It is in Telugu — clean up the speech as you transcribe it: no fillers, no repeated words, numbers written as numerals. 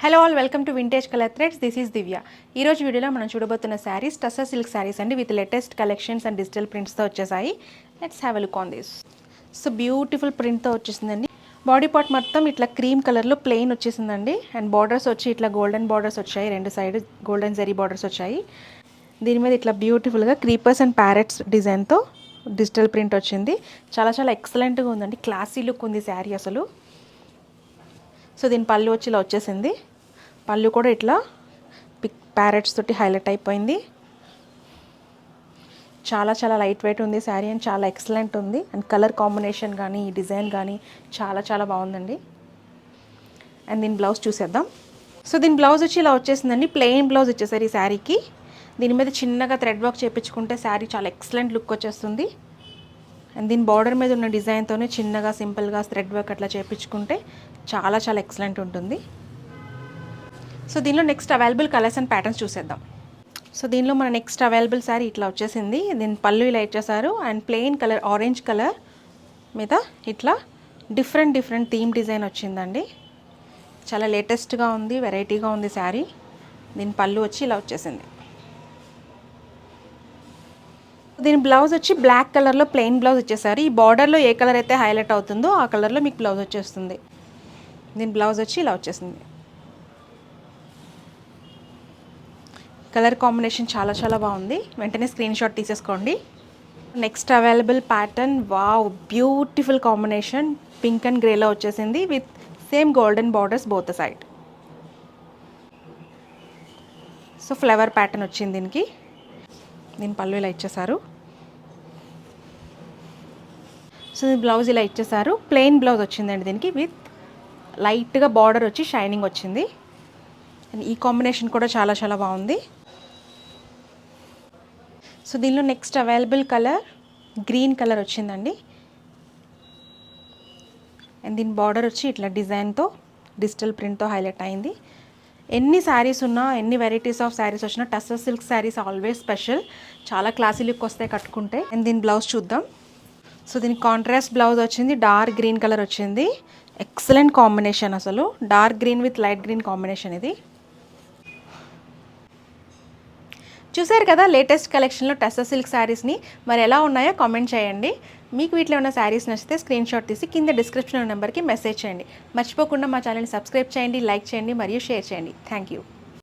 Hello all, welcome to vintage colour threads. This is Divya. ఈరోజు వీడియోలో మనం చూడబోతున్న శారీస్ టస్సర్ సిల్క్ శారీస్ అండి, with latest collections and digital ప్రింట్స్తో వచ్చేసాయి. Let's have a look on this. So beautiful ప్రింట్తో వచ్చేసిందండి. బాడీ పార్ట్ మొత్తం ఇట్లా క్రీమ్ కలర్లో ప్లెయిన్ వచ్చేసిందండి. అండ్ బార్డర్స్ వచ్చి ఇట్లా గోల్డెన్ బార్డర్స్ వచ్చాయి, రెండు సైడ్ గోల్డెన్ జరీ బార్డర్స్ వచ్చాయి. దీని మీద ఇట్లా బ్యూటిఫుల్గా క్రీపర్స్ అండ్ ప్యారెట్స్ డిజైన్తో డిజిటల్ ప్రింట్ వచ్చింది. చాలా చాలా ఎక్సలెంట్గా ఉందండి, క్లాసీ లుక్ ఉంది శారీ అసలు. సో దీని పళ్ళు వచ్చి ఇలా వచ్చేసింది. పళ్ళు కూడా ఇట్లా ప్యారెట్స్ తోటి హైలైట్ అయిపోయింది. చాలా చాలా లైట్ వెయిట్ ఉంది శారీ అండ్ చాలా ఎక్సలెంట్ ఉంది. అండ్ కలర్ కాంబినేషన్ కానీ ఈ డిజైన్ కానీ చాలా చాలా బాగుందండి. అండ్ దీని బ్లౌజ్ చూసేద్దాం. సో దీని బ్లౌజ్ వచ్చి ఇలా వచ్చేసిందండి, ప్లెయిన్ బ్లౌజ్ వచ్చేసారు ఈ శారీకి. దీని మీద చిన్నగా థ్రెడ్ వర్క్ చేయించుకుంటే శారీ చాలా ఎక్సలెంట్ లుక్ వచ్చేస్తుంది. అండ్ దీని బార్డర్ మీద ఉన్న డిజైన్తోనే చిన్నగా సింపుల్గా థ్రెడ్ వర్క్ అట్లా చేయించుకుంటే చాలా చాలా ఎక్సలెంట్ ఉంటుంది. సో దీనిలో next available colours and patterns చూసేద్దాం. సో దీనిలో మన నెక్స్ట్ అవైలబుల్ శారీ ఇట్లా వచ్చేసింది. దీని పళ్ళు ఇలా ఇచ్చేసారు and plain colour orange colour మీద ఇట్లా డిఫరెంట్ థీమ్ డిజైన్ వచ్చిందండి. చాలా లేటెస్ట్గా ఉంది, వెరైటీగా ఉంది శారీ. దీని పళ్ళు వచ్చి ఇలా వచ్చేసింది. దీని బ్లౌజ్ వచ్చి బ్లాక్ కలర్లో ప్లెయిన్ బ్లౌజ్ ఇచ్చేసారు. ఈ బార్డర్లో ఏ కలర్ అయితే హైలైట్ అవుతుందో ఆ కలర్లో మీకు బ్లౌజ్ వచ్చేస్తుంది. దీని బ్లౌజ్ వచ్చి ఇలా వచ్చేసింది. కలర్ కాంబినేషన్ చాలా చాలా బాగుంది, వెంటనే స్క్రీన్ షాట్ తీసేసుకోండి. Next available pattern, wow beautiful combination, pink and గ్రేలో వచ్చేసింది with same golden borders both side. So flower pattern వచ్చింది దీనికి. దీని పళ్ళు ఇలా ఇచ్చేసారు. సో బ్లౌజ్ ఇలా ఇచ్చేసారు, ప్లెయిన్ బ్లౌజ్ వచ్చిందండి దీనికి విత్ లైట్గా బార్డర్ వచ్చి షైనింగ్ వచ్చింది. అండ్ ఈ కాంబినేషన్ కూడా చాలా చాలా బాగుంది. సో దీనిలో next available colour green colour వచ్చిందండి. అండ్ దీని బార్డర్ వచ్చి ఇట్లా డిజైన్తో డిజిటల్ ప్రింట్తో హైలైట్ అయింది. ఎన్ని శారీస్ ఉన్నా, ఎన్ని వెరైటీస్ ఆఫ్ శారీస్ వచ్చినా tussar silk saris always special. చాలా క్లాసీ లుక్ వస్తాయి కట్టుకుంటే. అండ్ దీని బ్లౌజ్ చూద్దాం. సో దీనికి కాంట్రాస్ట్ బ్లౌజ్ వచ్చింది, డార్క్ గ్రీన్ కలర్ వచ్చింది. ఎక్సలెంట్ కాంబినేషన్ అసలు, dark green with light green combination ఇది. చూసారు కదా లేటెస్ట్ కలెక్షన్లో టస్సర్ సిల్క్ శారీస్ని. మరి ఎలా ఉన్నాయో కామెంట్ చేయండి. మీకు వీటిలో ఉన్న శారీస్ నచ్చితే స్క్రీన్ షాట్ తీసి కింద డిస్క్రిప్షన్ నెంబర్కి మెసేజ్ చేయండి. మర్చిపోకుండా మా ఛానల్ని సబ్స్క్రైబ్ చేయండి, లైక్ చేయండి మరియు షేర్ చేయండి. Thank you.